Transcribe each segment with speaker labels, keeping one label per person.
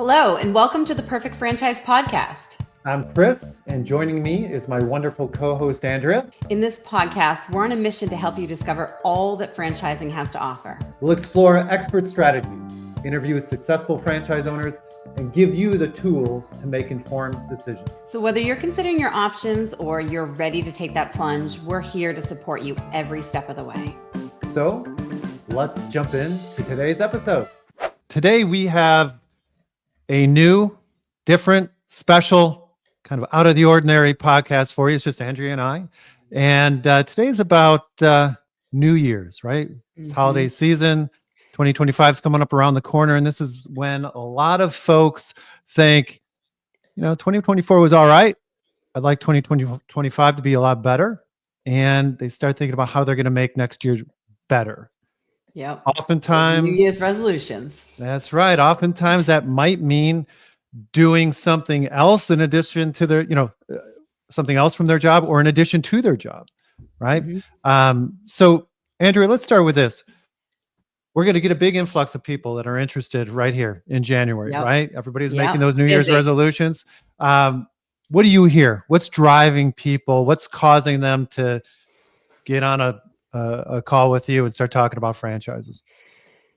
Speaker 1: Hello, and welcome to the Perfect Franchise Podcast.
Speaker 2: I'm Kris, and joining me is my wonderful co-host, Andrea.
Speaker 1: In this podcast, we're on a mission to help you discover all that franchising has to offer.
Speaker 2: We'll explore expert strategies, interview successful franchise owners, and give you the tools to make informed decisions.
Speaker 1: So whether you're considering your options or you're ready to take that plunge, we're here to support you every step of the way.
Speaker 2: So let's jump into today's episode. Today we have a new, different, special, kind of out of the ordinary podcast for you. It's just Andrea and I. And today's about New Year's, right? It's holiday season. 2025 is coming up around the corner. And this is when a lot of folks think, 2024 was all right. I'd like 2025 to be a lot better. And they start thinking about how they're going to make next year better.
Speaker 1: Yep.
Speaker 2: Oftentimes,
Speaker 1: New Year's resolutions.
Speaker 2: That's right. Oftentimes that might mean doing something else in addition to their, something else from their job or in addition to their job, right? So, Andrea, let's start with this. We're going to get a big influx of people that are interested right here in January, right? Everybody's making those New Year's resolutions. What do you hear? What's driving people? What's causing them to get on a call with you and start talking about franchises?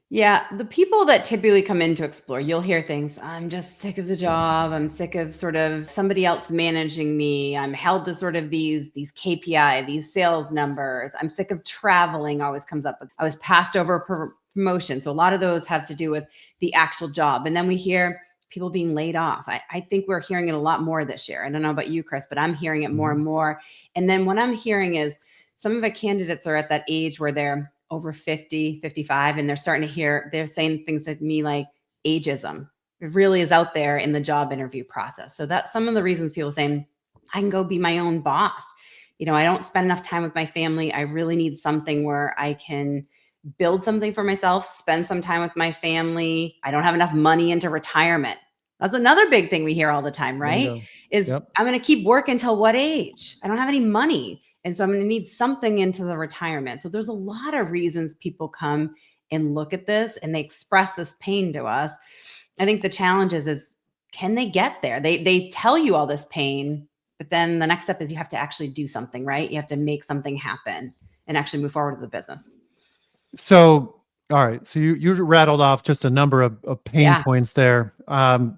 Speaker 1: Yeah, the people that typically come in to explore, you'll hear things. I'm just sick of the job. I'm sick of sort of somebody else managing me. I'm held to sort of these KPI, these sales numbers. I'm sick of traveling, always comes up with. I was passed over promotion. So a lot of those have to do with the actual job. And then we hear people being laid off. I think we're hearing it a lot more this year. I don't know about you, Kris, but I'm hearing it more and more. And then what I'm hearing is some of the candidates are at that age where they're over 50, 55, and they're saying things to me like ageism. It really is out there in the job interview process. So that's some of the reasons people saying, I can go be my own boss. I don't spend enough time with my family. I really need something where I can build something for myself, spend some time with my family. I don't have enough money into retirement. That's another big thing we hear all the time, right? I'm going to keep working until what age? I don't have any money. And so I'm going to need something into the retirement. So there's a lot of reasons people come and look at this and they express this pain to us. I think the challenge is can they get there? They tell you all this pain, but then the next step is you have to actually do something, right? You have to make something happen and actually move forward with the business.
Speaker 2: So, all right. So you rattled off just a number of pain points there. I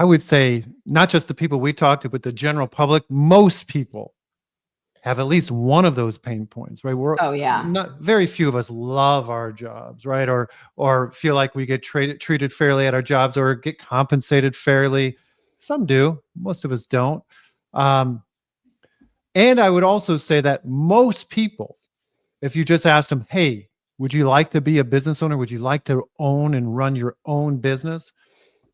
Speaker 2: would say not just the people we talked to, but the general public, most people have at least one of those pain points, right? Not very few of us love our jobs, right? Or feel like we get treated fairly at our jobs or get compensated fairly. Some do, most of us don't. And I would also say that most people, if you just asked them, hey, would you like to be a business owner? Would you like to own and run your own business?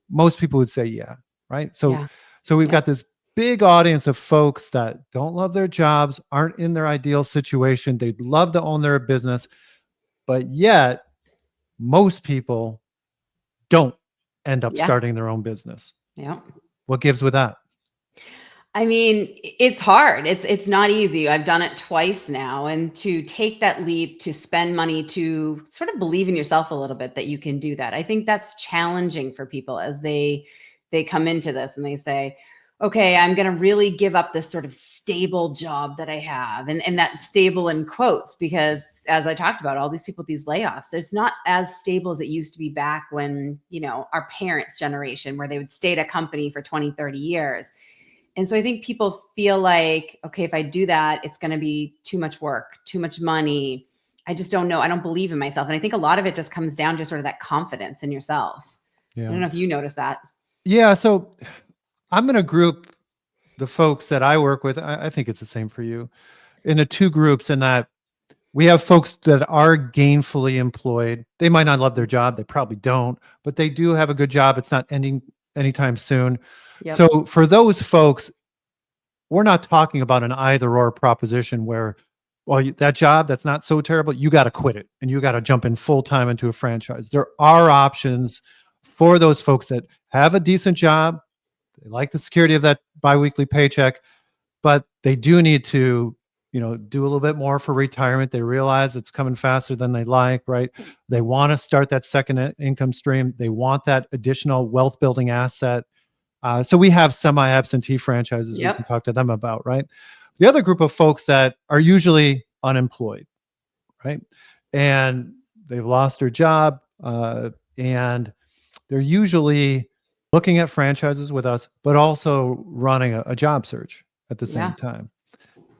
Speaker 2: Most people would say, yeah, right? So we've got this big audience of folks that don't love their jobs, aren't in their ideal situation. They'd love to own their business, but yet most people don't end up starting their own business.
Speaker 1: Yeah.
Speaker 2: What gives with that?
Speaker 1: I mean, it's hard. It's not easy. I've done it twice now. And to take that leap, to spend money, to sort of believe in yourself a little bit that you can do that. I think that's challenging for people as they come into this and they say, okay, I'm going to really give up this sort of stable job that I have. And that stable in quotes, because as I talked about, all these people, these layoffs, it's not as stable as it used to be back when, our parents' generation, where they would stay at a company for 20, 30 years. And so I think people feel like, okay, if I do that, it's going to be too much work, too much money. I just don't know. I don't believe in myself. And I think a lot of it just comes down to sort of that confidence in yourself. I don't know if you notice that.
Speaker 2: Yeah. So I'm going to group the folks that I work with. I think it's the same for you, into two groups, in that we have folks that are gainfully employed. They might not love their job. They probably don't, but they do have a good job. It's not ending anytime soon. Yep. So for those folks, we're not talking about an either or proposition where, well, that job that's not so terrible, you got to quit it and you got to jump in full time into a franchise. There are options for those folks that have a decent job. They like the security of that biweekly paycheck, but they do need to, do a little bit more for retirement. They realize it's coming faster than they like, right? They want to start that second income stream. They want that additional wealth building asset. So we have semi-absentee franchises we can talk to them about, right? The other group of folks that are usually unemployed, right? And they've lost their job, and they're usually looking at franchises with us, but also running a job search at the same time.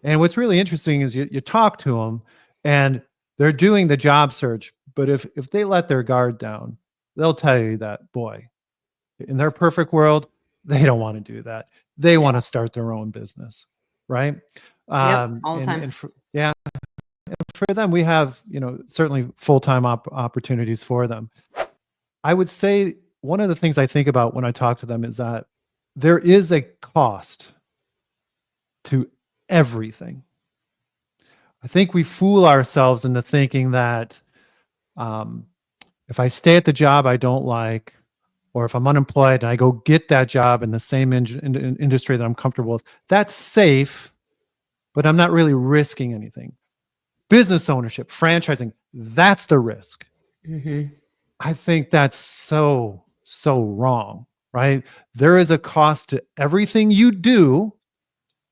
Speaker 2: And what's really interesting is you talk to them and they're doing the job search, but if they let their guard down, they'll tell you that, boy, in their perfect world, they don't want to do that. They want to start their own business, right?
Speaker 1: All the time.
Speaker 2: And for them, we have, certainly full-time opportunities for them. I would say one of the things I think about when I talk to them is that there is a cost to everything. I think we fool ourselves into thinking that if I stay at the job I don't like, or if I'm unemployed and I go get that job in the same industry that I'm comfortable with, that's safe, but I'm not really risking anything. Business ownership, franchising, that's the risk. I think that's so wrong, right? There is a cost to everything you do,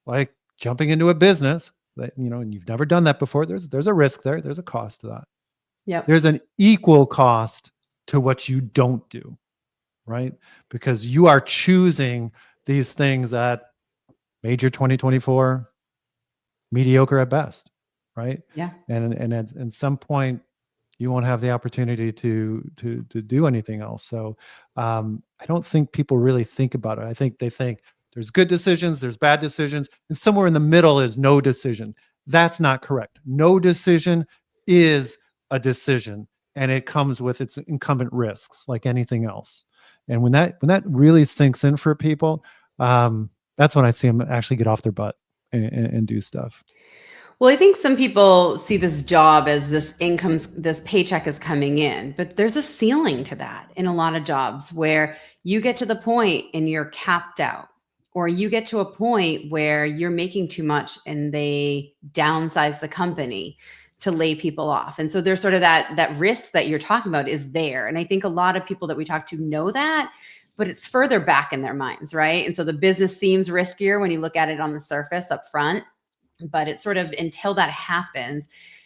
Speaker 2: like jumping into a business that, and you've never done that before. There's a risk there. There's a cost to that. There's an equal cost to what you don't do, right? Because you are choosing these things at major 2024, mediocre at best, right? And at some point, you won't have the opportunity to do anything else. So I don't think people really think about it. I think they think there's good decisions, there's bad decisions, and somewhere in the middle is no decision. That's not correct. No decision is a decision, and it comes with its incumbent risks, like anything else. And when that really sinks in for people, that's when I see them actually get off their butt and do stuff.
Speaker 1: Well, I think some people see this job as this paycheck is coming in, but there's a ceiling to that in a lot of jobs where you get to the point and you're capped out, or you get to a point where you're making too much and they downsize the company to lay people off. And so there's sort of that risk that you're talking about is there. And I think a lot of people that we talk to know that, but it's further back in their minds, right? And so the business seems riskier when you look at it on the surface up front, but it's sort of until that happens.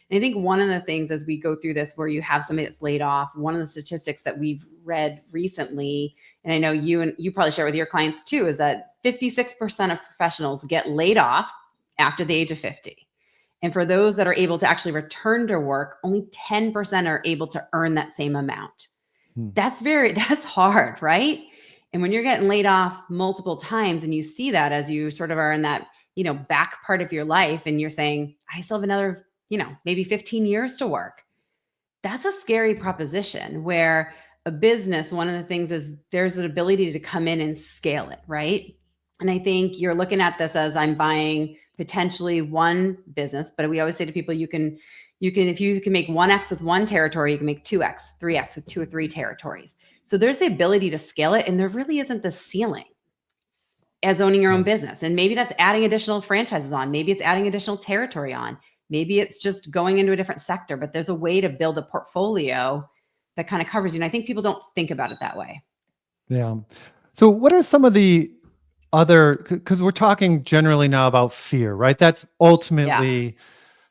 Speaker 1: And I think one of the things as we go through this, where you have somebody that's laid off, one of the statistics that we've read recently, and I know you probably share with your clients too, is that 56% of professionals get laid off after the age of 50. And for those that are able to actually return to work, only 10% are able to earn that same amount. That's hard, right? And when you're getting laid off multiple times and you see that as you sort of are in that, back part of your life and you're saying, I still have another, maybe 15 years to work. That's a scary proposition where a business, one of the things is there's an ability to come in and scale it, right? And I think you're looking at this as I'm buying potentially one business, but we always say to people, you can, if you can make 1x with one territory, you can make 2x, 3x with 2 or 3 territories. So there's the ability to scale it. And there really isn't the ceiling as owning your own business. And maybe that's adding additional franchises on. Maybe it's adding additional territory on. Maybe it's just going into a different sector, but there's a way to build a portfolio that kind of covers you. And I think people don't think about it that way.
Speaker 2: Yeah. So what are some of the other, because we're talking generally now about fear, right? That's ultimately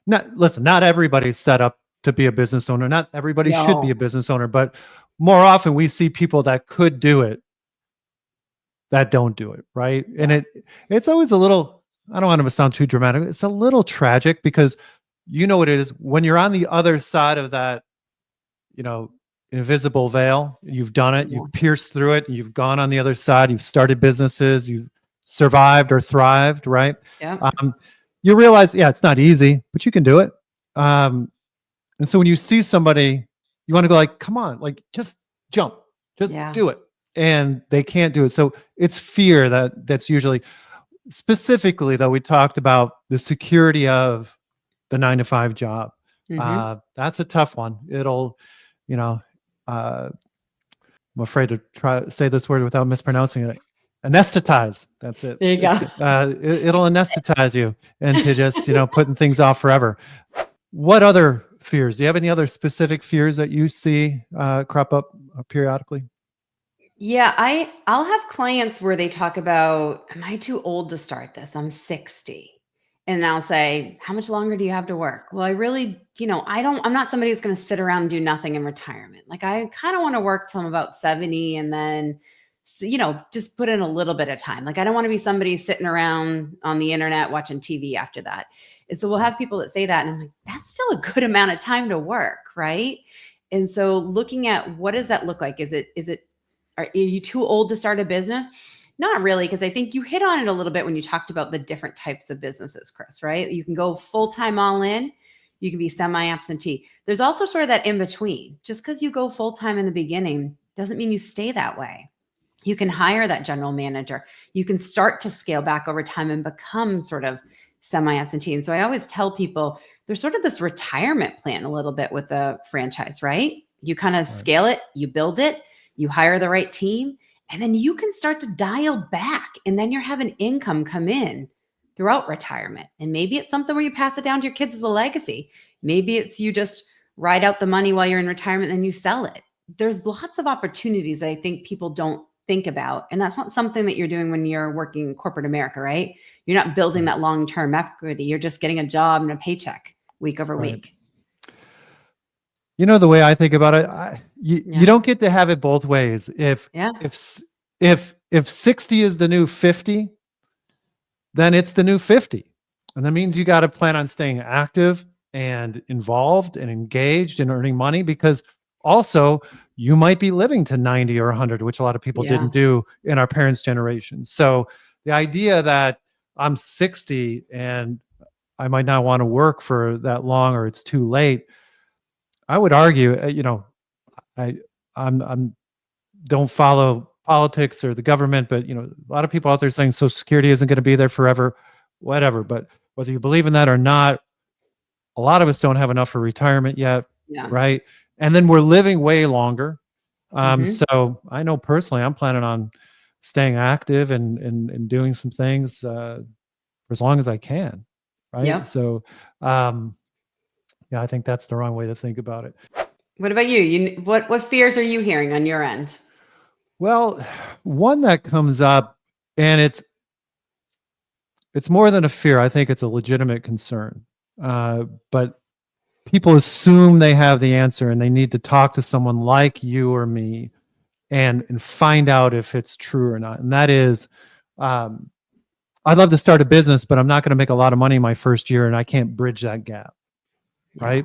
Speaker 2: not everybody's set up to be a business owner. Not everybody should be a business owner, but more often we see people that could do it that don't do it, right? And it's always a little, I don't want to sound too dramatic. It's a little tragic because you know what it is when you're on the other side of that, invisible veil. You've done it, you've pierced through it, you've gone on the other side, you've started businesses, you've survived or thrived, right?
Speaker 1: Yeah.
Speaker 2: You realize, it's not easy, but you can do it. And so when you see somebody, you want to go like, come on, like just jump, just do it. And they can't do it. So it's fear that's usually, specifically though, we talked about the security of the 9-to-5 job. That's a tough one. It'll, I'm afraid to say this word without mispronouncing it. Anesthetize. That's it.
Speaker 1: There you go.
Speaker 2: It'll anesthetize you into just, putting things off forever. What other fears? Do you have any other specific fears that you see crop up periodically?
Speaker 1: Yeah, I'll have clients where they talk about, am I too old to start this? I'm 60. And I'll say, how much longer do you have to work? Well, I really, I'm not somebody who's going to sit around and do nothing in retirement. Like I kind of want to work till I'm about 70 and then, just put in a little bit of time. Like I don't want to be somebody sitting around on the internet watching TV after that. And so we'll have people that say that. And I'm like, that's still a good amount of time to work. Right. And so looking at what does that look like? Are you too old to start a business? Not really, because I think you hit on it a little bit when you talked about the different types of businesses, Kris, right? You can go full-time all in. You can be semi-absentee. There's also sort of that in between. Just because you go full-time in the beginning doesn't mean you stay that way. You can hire that general manager. You can start to scale back over time and become sort of semi-absentee. And so I always tell people there's sort of this retirement plan a little bit with a franchise, right? You kind of scale it, you build it, you hire the right team, and then you can start to dial back. And then you're having income come in throughout retirement. And maybe it's something where you pass it down to your kids as a legacy. Maybe it's you just ride out the money while you're in retirement and you sell it. There's lots of opportunities that I think people don't think about. And that's not something that you're doing when you're working in corporate America, right? You're not building that long-term equity. You're just getting a job and a paycheck week over week.
Speaker 2: The way I think about it, you don't get to have it both ways. If 60 is the new 50, then it's the new 50. And that means you got to plan on staying active and involved and engaged and earning money, because also you might be living to 90 or 100, which a lot of people didn't do in our parents' generation. So the idea that I'm 60 and I might not want to work for that long, or it's too late, I would argue, I'm don't follow politics or the government, but a lot of people out there saying Social Security isn't going to be there forever, whatever. But whether you believe in that or not, a lot of us don't have enough for retirement yet, right? And then we're living way longer. So I know personally, I'm planning on staying active and doing some things for as long as I can, right?
Speaker 1: Yep.
Speaker 2: So, I think that's the wrong way to think about it.
Speaker 1: What about you? What fears are you hearing on your end?
Speaker 2: Well, one that comes up, and it's more than a fear. I think it's a legitimate concern. But people assume they have the answer, and they need to talk to someone like you or me and find out if it's true or not. And that is, I'd love to start a business, but I'm not going to make a lot of money my first year, and I can't bridge that gap. Right?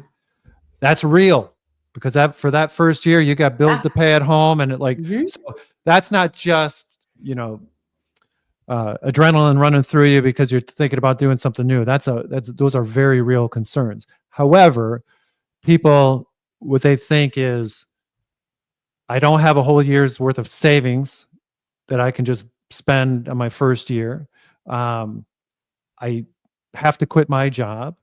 Speaker 2: That's real, because for that first year, you got bills to pay at home, and so that's not just adrenaline running through you because you're thinking about doing something new. Those are very real concerns. However, people, what they think is, I don't have a whole year's worth of savings that I can just spend on my first year. I have to quit my job.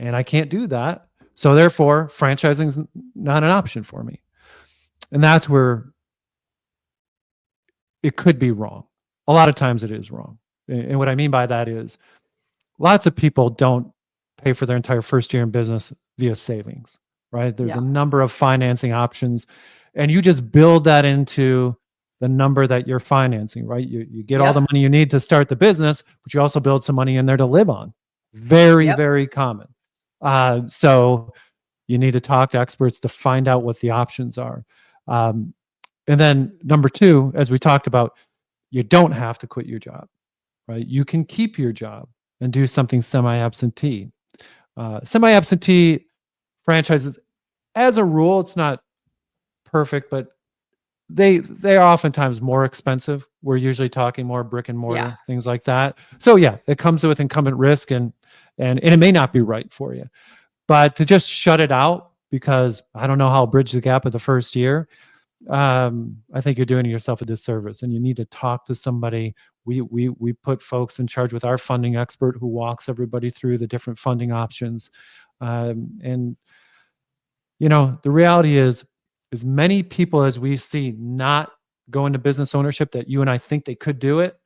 Speaker 2: And I can't do that. So therefore, franchising is not an option for me. And that's where it could be wrong. A lot of times it is wrong. And what I mean by that is, lots of people don't pay for their entire first year in business via savings, right? There's a number of financing options, and you just build that into the number that you're financing, right? You get all the money you need to start the business, but you also build some money in there to live on. Very, very common. So you need to talk to experts to find out what the options are. And then number two, as we talked about, you don't have to quit your job, right? You can keep your job and do something semi-absentee. Semi-absentee franchises, as a rule, it's not perfect, but they are oftentimes more expensive. We're usually talking more brick and mortar, things like that. So it comes with incumbent risk, and it may not be right for you. But to just shut it out because I don't know how I'll bridge the gap of the first year, I think you're doing yourself a disservice, and you need to talk to somebody. We put folks in charge with our funding expert who walks everybody through the different funding options. And the reality is, as many people as we see not go into business ownership that you and I think they could do it.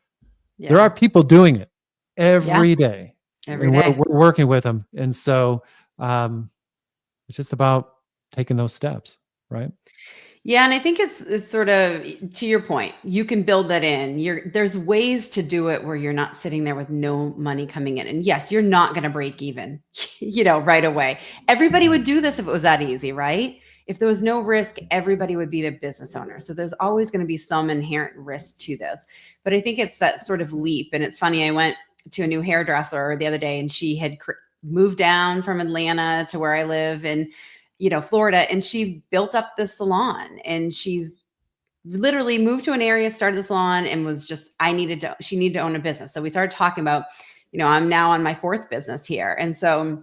Speaker 2: There
Speaker 1: Yeah.
Speaker 2: are people doing it
Speaker 1: Yeah.
Speaker 2: every day,
Speaker 1: Every
Speaker 2: and we're,
Speaker 1: day.
Speaker 2: we're working with them. And so it's just about taking those steps, right?
Speaker 1: Yeah, and I think it's sort of to your point. You can build that in. There's ways to do it where you're not sitting there with no money coming in. And yes, you're not going to break even, right away. Everybody would do this if it was that easy, right? If there was no risk, everybody would be the business owner. So there's always going to be some inherent risk to this. But I think it's that sort of leap. And it's funny, I went to a new hairdresser the other day, and she had moved down from Atlanta to where I live, and Florida, and she built up this salon, and she's literally moved to an area, started the salon, and was just, she needed to own a business. So we started talking about, I'm now on my fourth business here. And so,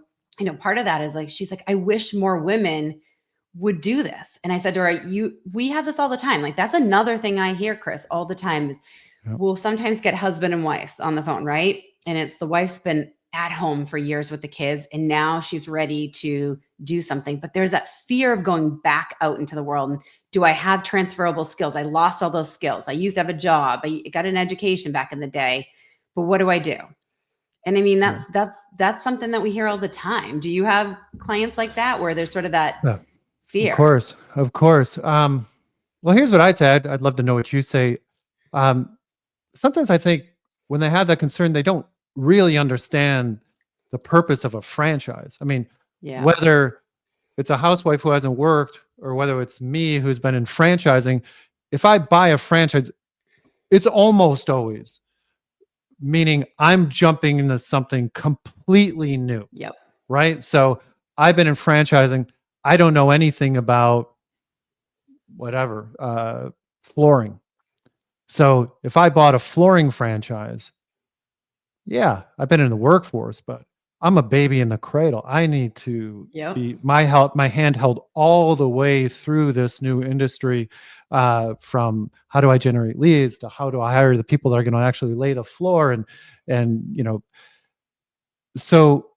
Speaker 1: part of that is like, she's like, I wish more women would do this. And I said to her, we have this all the time. Like, that's another thing I hear, Kris, all the time is we'll sometimes get husband and wives on the phone, right? And it's the wife's been at home for years with the kids, and now she's ready to do something. But there's that fear of going back out into the world. And do I have transferable skills? I lost all those skills. I used to have a job. I got an education back in the day, but what do I do? And I mean, that's something that we hear all the time. Do you have clients like that where there's sort of that fear?
Speaker 2: Of course. Well, here's what I'd say. I'd love to know what you say. Sometimes I think when they have that concern, they don't really understand the purpose of a franchise. I mean, whether it's a housewife who hasn't worked or whether it's me who's been in franchising, if I buy a franchise, it's almost always meaning I'm jumping into something completely new.
Speaker 1: Yep.
Speaker 2: Right. So I've been in franchising. I don't know anything about whatever, flooring. So if I bought a flooring franchise, yeah, I've been in the workforce, but I'm a baby in the cradle. I need to be my hand held all the way through this new industry, from how do I generate leads to how do I hire the people that are going to actually lay the floor, and so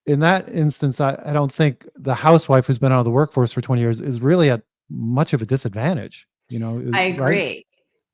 Speaker 2: in that instance, I don't think the housewife who's been out of the workforce for 20 years is really at much of a disadvantage.
Speaker 1: I agree. Right?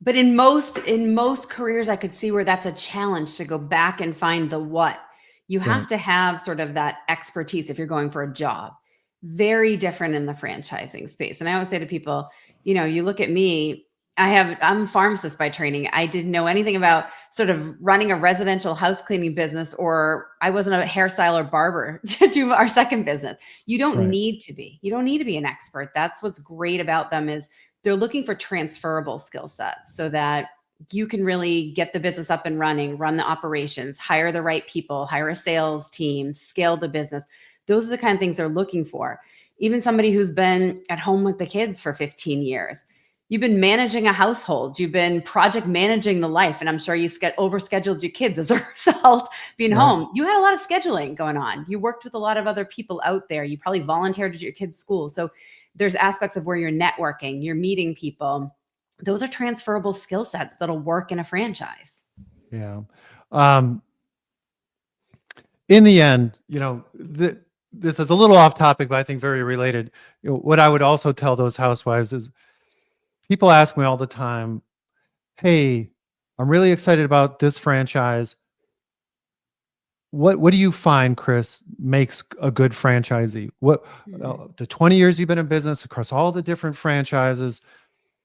Speaker 1: But in most careers, I could see where that's a challenge to go back and find the what. You have to have sort of that expertise if you're going for a job. Very different in the franchising space. And I always say to people, you look at me, I'm a pharmacist by training. I didn't know anything about sort of running a residential house cleaning business, or I wasn't a hairstyle or barber to do our second business. You don't need to be. You don't need to be an expert. That's what's great about them is they're looking for transferable skill sets so that you can really get the business up and running, run the operations, hire the right people, hire a sales team, scale the business. Those are the kind of things they're looking for. Even somebody who's been at home with the kids for 15 years. You've been managing a household. You've been project managing the life. And I'm sure you overscheduled your kids as a result being home. You had a lot of scheduling going on. You worked with a lot of other people out there. You probably volunteered at your kids' school. So there's aspects of where you're networking, you're meeting people. Those are transferable skill sets that'll work in a franchise.
Speaker 2: Yeah. In the end, this is a little off topic, but I think very related. What I would also tell those housewives is people ask me all the time, hey, I'm really excited about this franchise. What do you find, Kris, makes a good franchisee? The 20 years you've been in business across all the different franchises,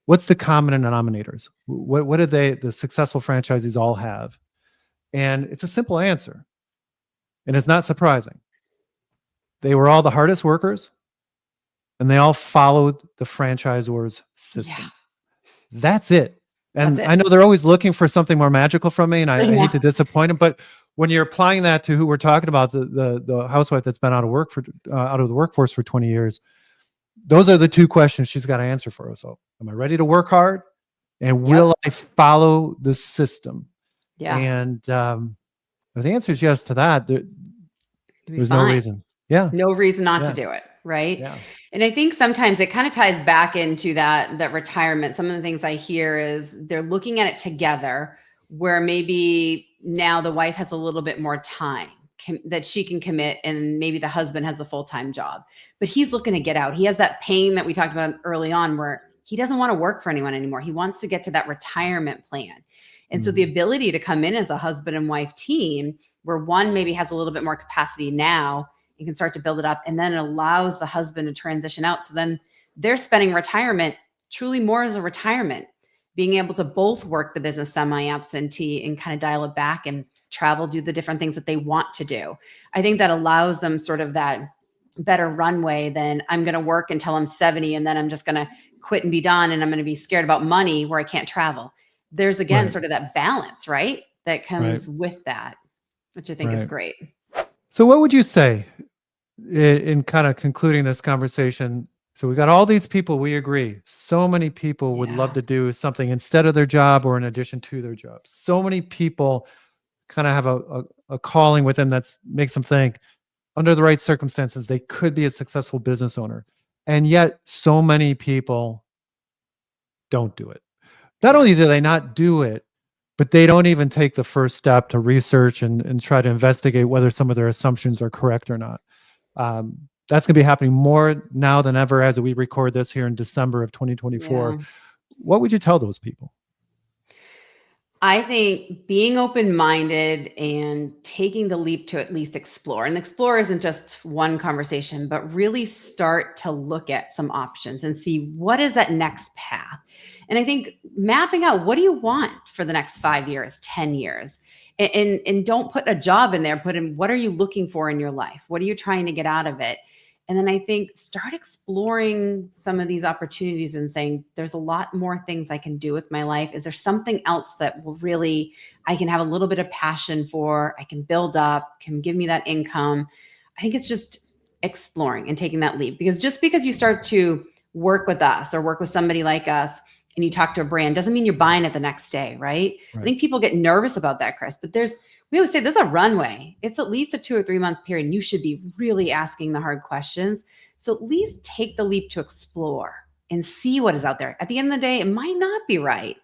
Speaker 2: what's the common denominators? What do the successful franchisees all have? And it's a simple answer. And it's not surprising. They were all the hardest workers, and they all followed the franchisor's system. That's it. And I know they're always looking for something more magical from me, and I hate to disappoint them, but when you're applying that to who we're talking about, the housewife that's been out of the workforce for 20 years, those are the two questions she's got to answer for us. So, am I ready to work hard? And will I follow the system?
Speaker 1: Yeah.
Speaker 2: And if the answer is yes to that, there's no reason. Yeah.
Speaker 1: No reason not to do it. Right.
Speaker 2: Yeah.
Speaker 1: And I think sometimes it kind of ties back into that retirement. Some of the things I hear is they're looking at it together, where maybe now the wife has a little bit more time that she can commit, and maybe the husband has a full-time job, but he's looking to get out. He has that pain that we talked about early on where he doesn't want to work for anyone anymore. He wants to get to that retirement plan. And so the ability to come in as a husband and wife team, where one maybe has a little bit more capacity now, you can start to build it up, and then it allows the husband to transition out. So then they're spending retirement truly more as a retirement, being able to both work the business semi-absentee and kind of dial it back and travel, do the different things that they want to do. I think that allows them sort of that better runway than I'm going to work until I'm 70 and then I'm just going to quit and be done, and I'm going to be scared about money where I can't travel. There's again sort of that balance, right? That comes with that, which I think is great.
Speaker 2: So what would you say in kind of concluding this conversation? So we got all these people, we agree. So many people would love to do something instead of their job or in addition to their job. So many people kind of have a calling with them that makes them think, under the right circumstances, they could be a successful business owner. And yet so many people don't do it. Not only do they not do it, but they don't even take the first step to research and try to investigate whether some of their assumptions are correct or not. That's going to be happening more now than ever as we record this here in December of 2024. What would you tell those people?
Speaker 1: I think being open-minded and taking the leap to at least explore. And explore isn't just one conversation, but really start to look at some options and see what is that next path. And I think mapping out, what do you want for the next 5 years, 10 years? And don't put a job in there, put in what are you looking for in your life? What are you trying to get out of it? And then I think start exploring some of these opportunities and saying, there's a lot more things I can do with my life. Is there something else that will really, I can have a little bit of passion for, I can build up, can give me that income? I think it's just exploring and taking that leap, because just because you start to work with us or work with somebody like us and you talk to a brand doesn't mean you're buying it the next day, right? I think people get nervous about that, Kris, but we always say there's a runway. It's at least a 2 or 3 month period. And you should be really asking the hard questions. So at least take the leap to explore and see what is out there. At the end of the day, it might not be right,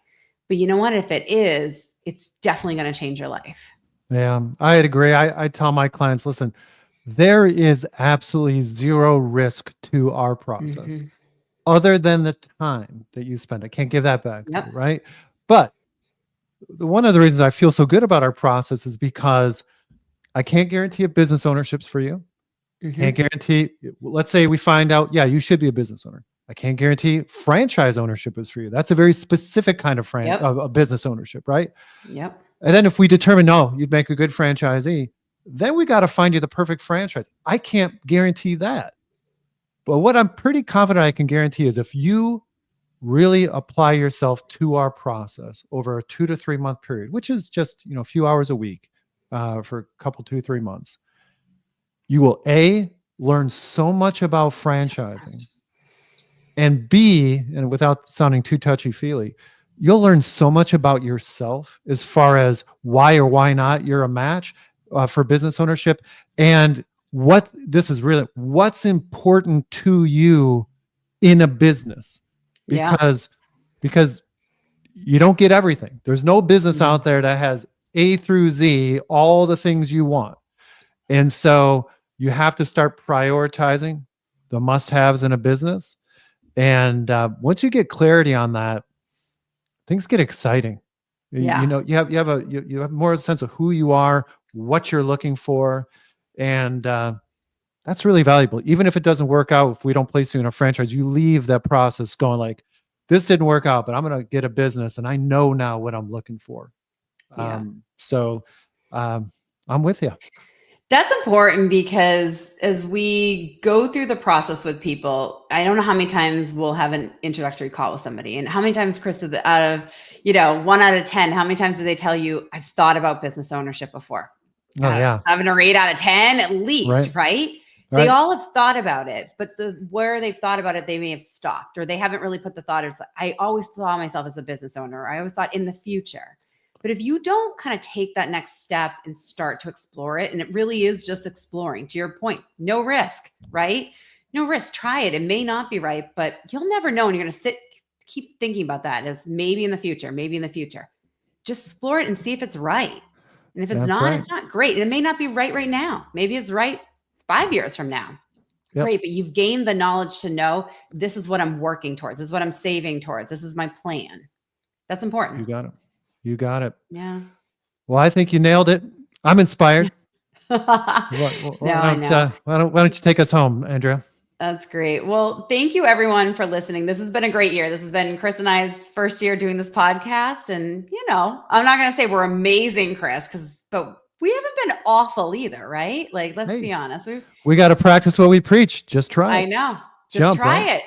Speaker 1: but you know what? If it is, it's definitely going to change your life.
Speaker 2: Yeah, I'd agree. I tell my clients, listen, there is absolutely zero risk to our process other than the time that you spend. I can't give that back to you, right? But one of the reasons I feel so good about our process is because I can't guarantee a business ownerships for you. Can't guarantee, let's say we find out, yeah, you should be a business owner. I can't guarantee franchise ownership is for you. That's a very specific kind of of business ownership, right? And then if we determine, no, you'd make a good franchisee, then we got to find you the perfect franchise. I can't guarantee that. But what I'm pretty confident I can guarantee is if you really apply yourself to our process over a 2 to 3 month period, which is just, a few hours a week for a couple, 2, 3 months, you will learn so much about franchising, and B, and without sounding too touchy-feely, you'll learn so much about yourself as far as why or why not you're a match for business ownership, and what's important to you in a business. Because you don't get everything. There's no business out there that has A through Z, all the things you want. And so you have to start prioritizing the must-haves in a business. And once you get clarity on that, things get exciting. You have more of a sense of who you are, what you're looking for, and that's really valuable. Even if it doesn't work out, if we don't place you in a franchise, you leave that process going like, this didn't work out, but I'm going to get a business and I know now what I'm looking for. So I'm with you.
Speaker 1: That's important, because as we go through the process with people, I don't know how many times we'll have an introductory call with somebody, and how many times, Kris, out of 1 out of 10, how many times do they tell you, I've thought about business ownership before? 7 or 8 out of 10 at least, right? They all have thought about it, but where they've thought about it, they may have stopped, or they haven't really put the thought of, I always saw myself as a business owner. I always thought in the future. But if you don't kind of take that next step and start to explore it, and it really is just exploring, to your point, no risk, right? No risk, try it. It may not be right, but you'll never know. And you're going to keep thinking about that as maybe in the future. Just explore it and see if it's right. And if it's not, it's not great. And it may not be right now. Maybe it's right 5 years from now.
Speaker 2: Yep.
Speaker 1: Great. But you've gained the knowledge to know this is what I'm working towards. This is what I'm saving towards. This is my plan. That's important.
Speaker 2: You got it. You got it.
Speaker 1: Yeah.
Speaker 2: Well, I think you nailed it. I'm inspired. So
Speaker 1: I know.
Speaker 2: why don't you take us home, Andrea?
Speaker 1: That's great. Well, thank you everyone for listening. This has been a great year. This has been Kris and I's first year doing this podcast. And, I'm not going to say we're amazing, Kris, but we haven't been awful either, right? Like, let's be honest.
Speaker 2: We got to practice what we preach. Just try it.
Speaker 1: I know. Just try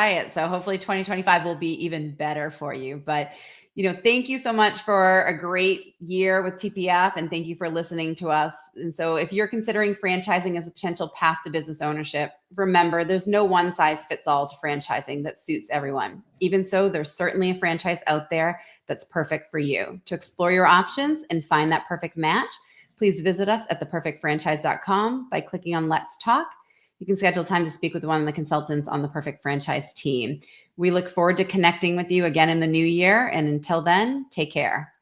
Speaker 1: it. So hopefully 2025 will be even better for you. But, thank you so much for a great year with TPF, and thank you for listening to us. And so if you're considering franchising as a potential path to business ownership, remember there's no one size fits all to franchising that suits everyone. Even so, there's certainly a franchise out there that's perfect for you. To explore your options and find that perfect match, please visit us at theperfectfranchise.com by clicking on Let's Talk. You can schedule time to speak with one of the consultants on the Perfect Franchise team. We look forward to connecting with you again in the new year. And until then, take care.